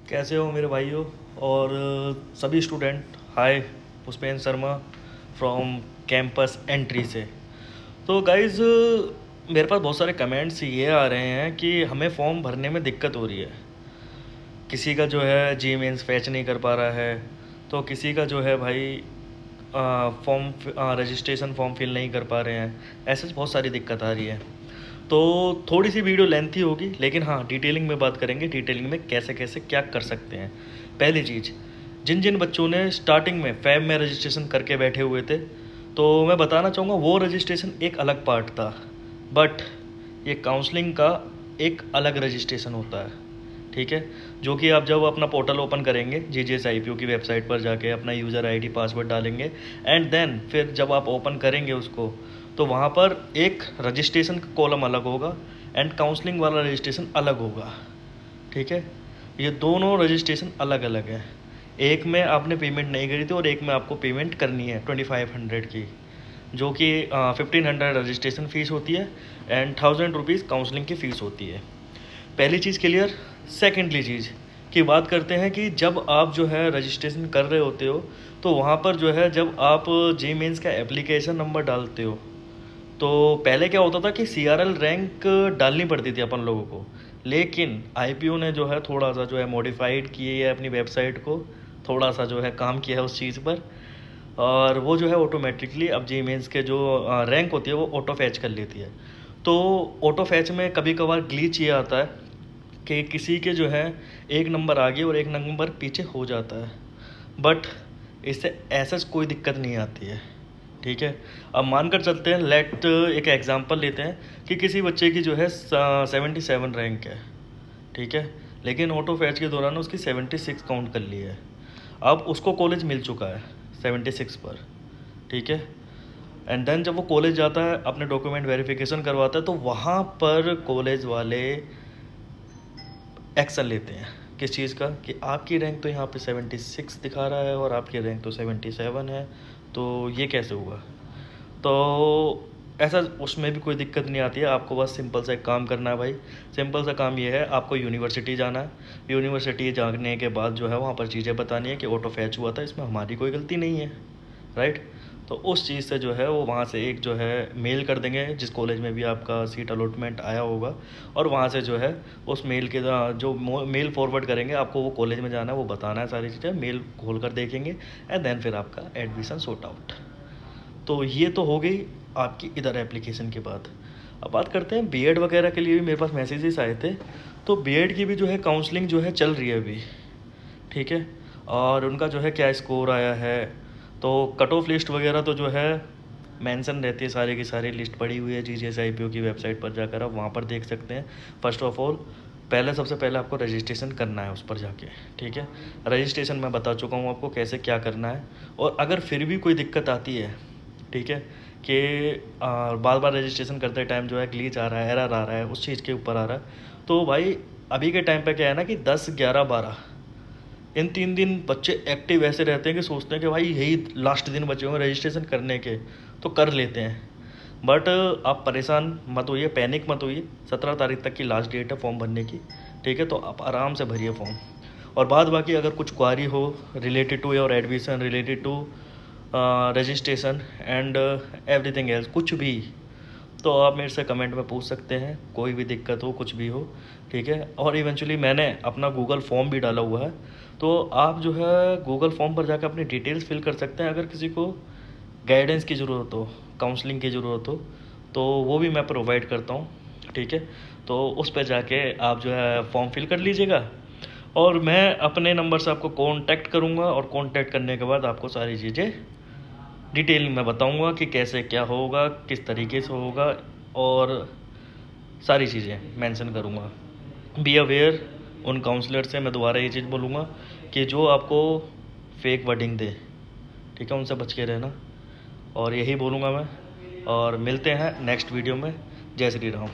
कैसे हो मेरे भाइयों और सभी student. Hi, Pushpendra Sharma from campus entry से। तो गाइज़, मेरे पास बहुत सारे कमेंट्स ये आ रहे हैं कि हमें फॉर्म भरने में दिक्कत हो रही है। किसी का जो है जी मेंस फैच नहीं कर पा रहा है, तो किसी का जो है भाई फॉर्म रजिस्ट्रेशन फॉर्म फिल नहीं कर पा रहे हैं। ऐसे बहुत सारी दिक्कत आ रही है। तो थोड़ी सी वीडियो लेंथी होगी, लेकिन हाँ, डिटेलिंग में बात करेंगे। डिटेलिंग में कैसे कैसे क्या कर सकते हैं। पहली चीज़, जिन जिन बच्चों ने स्टार्टिंग में फैब में रजिस्ट्रेशन करके बैठे हुए थे, तो मैं बताना चाहूँगा वो रजिस्ट्रेशन एक अलग पार्ट था। बट ये काउंसलिंग का एक अलग रजिस्ट्रेशन होता है, ठीक है। जो कि आप जब अपना पोर्टल ओपन करेंगे GGSIPO की वेबसाइट पर जाके अपना यूज़र ID पासवर्ड डालेंगे, एंड देन फिर जब आप ओपन करेंगे उसको, तो वहाँ पर एक रजिस्ट्रेशन का कॉलम अलग होगा एंड काउंसलिंग वाला रजिस्ट्रेशन अलग होगा, ठीक है। ये दोनों रजिस्ट्रेशन अलग अलग है। एक में आपने पेमेंट नहीं करी थी और एक में आपको पेमेंट करनी है 2500 की, जो कि 1500 रजिस्ट्रेशन फ़ीस होती है एंड 1000 रुपीज़ काउंसलिंग की फ़ीस होती है। पहली चीज़ क्लियर। सेकेंडली चीज़ की बात करते हैं कि जब आप जो है रजिस्ट्रेशन कर रहे होते हो, तो वहाँ पर जो है जब आप जी मेंस का एप्लीकेशन नंबर डालते हो, तो पहले क्या होता था कि CRL रैंक डालनी पड़ती थी अपन लोगों को। लेकिन IPO ने जो है थोड़ा सा जो है मॉडिफाइड किए है अपनी वेबसाइट को, थोड़ा सा जो है काम किया है उस चीज़ पर, और वो जो है ऑटोमेटिकली अब जी मेंस के जो रैंक होती है वो ऑटो फैच कर लेती है। तो ऑटो फैच में कभी कभार ग्लिच ये आता है कि किसी के जो है एक नंबर आगे और एक नंबर पीछे हो जाता है। बट इससे ऐसा कोई दिक्कत नहीं आती है, ठीक है। अब मानकर चलते हैं, लेट एक एग्जांपल लेते हैं कि किसी बच्चे की जो है 77 रैंक है, ठीक है। लेकिन ऑटो फैच के दौरान उसकी 76 काउंट कर ली है। अब उसको कॉलेज मिल चुका है 76 पर, ठीक है। एंड देन जब वो कॉलेज जाता है, अपने डॉक्यूमेंट वेरिफिकेशन करवाता है, तो वहाँ पर कॉलेज वाले एक्शन लेते हैं। किस चीज़ का कि आपकी रैंक तो यहाँ पे 76 दिखा रहा है और आपकी रैंक तो 77 है, तो ये कैसे हुआ। तो ऐसा उसमें भी कोई दिक्कत नहीं आती है। आपको बस सिंपल सा एक काम करना है भाई। सिंपल सा काम ये है, आपको यूनिवर्सिटी जाना है। यूनिवर्सिटी जाने के बाद जो है वहाँ पर चीज़ें बतानी है कि ऑटो फैच हुआ था, इसमें हमारी कोई गलती नहीं है, राइट। तो उस चीज़ से जो है वो वहाँ से एक जो है मेल कर देंगे जिस कॉलेज में भी आपका सीट अलॉटमेंट आया होगा, और वहाँ से जो है उस मेल के जो मेल फॉरवर्ड करेंगे, आपको वो कॉलेज में जाना है, वो बताना है सारी चीज़ें, मेल खोल कर देखेंगे एंड देन फिर आपका एडमिशन सॉर्ट आउट। तो ये तो हो गई आपकी इधर एप्लीकेशन की बात। अब बात करते हैं बीएड वगैरह के लिए भी मेरे पास मैसेजेस आए थे। तो बीएड की भी जो है काउंसलिंग जो है चल रही है अभी, ठीक है। और उनका जो है क्या स्कोर आया है, तो कट ऑफ लिस्ट वगैरह तो जो है मेंशन रहती है, सारी की सारी लिस्ट पड़ी हुई है GGSIPO की वेबसाइट पर जाकर, आप वहाँ पर देख सकते हैं। फर्स्ट ऑफ ऑल पहले सबसे पहले आपको रजिस्ट्रेशन करना है उस पर जाके, ठीक है। रजिस्ट्रेशन मैं बता चुका हूँ आपको कैसे क्या करना है। और अगर फिर भी कोई दिक्कत आती है, ठीक है, कि बार बार रजिस्ट्रेशन करते टाइम जो है ग्लीच आ रहा है, एरर आ रहा है, उस चीज़ के ऊपर आ रहा है, तो भाई अभी के टाइम पे क्या है ना कि 10, 11, 12 इन 3 दिन बच्चे एक्टिव ऐसे रहते हैं कि सोचते हैं कि भाई यही लास्ट दिन बचे हुए रजिस्ट्रेशन करने के, तो कर लेते हैं। बट आप परेशान मत होइए, पैनिक मत होइए। 17 तारीख तक की लास्ट डेट है फॉर्म भरने की, ठीक है। तो आप आराम से भरिए फॉर्म। और बाद बाकी अगर कुछ क्वारी हो related to your admission, related to registration and everything else, कुछ भी, तो आप मेरे से कमेंट में पूछ सकते हैं। कोई भी दिक्कत हो, कुछ भी हो, ठीक है। और इवेंचुअली मैंने अपना गूगल फॉर्म भी डाला हुआ है, तो आप जो है गूगल फॉर्म पर जाकर अपनी डिटेल्स फिल कर सकते हैं। अगर किसी को गाइडेंस की ज़रूरत हो, काउंसलिंग की ज़रूरत हो, तो वो भी मैं प्रोवाइड करता हूँ, ठीक है। तो उस पर जाके आप जो है फॉर्म फिल कर लीजिएगा, और मैं अपने नंबर से आपको कांटेक्ट करूँगा, और कांटेक्ट करने के बाद आपको सारी चीज़ें डिटेल में बताऊंगा कि कैसे क्या होगा, किस तरीके से होगा, और सारी चीज़ें मेंशन करूंगा। बी अवेयर उन काउंसलर से। मैं दोबारा ये चीज़ बोलूँगा कि जो आपको फेक वर्डिंग दे, ठीक है, उनसे बच के रहना, और यही बोलूँगा मैं। और मिलते हैं नेक्स्ट वीडियो में। जय श्री राम।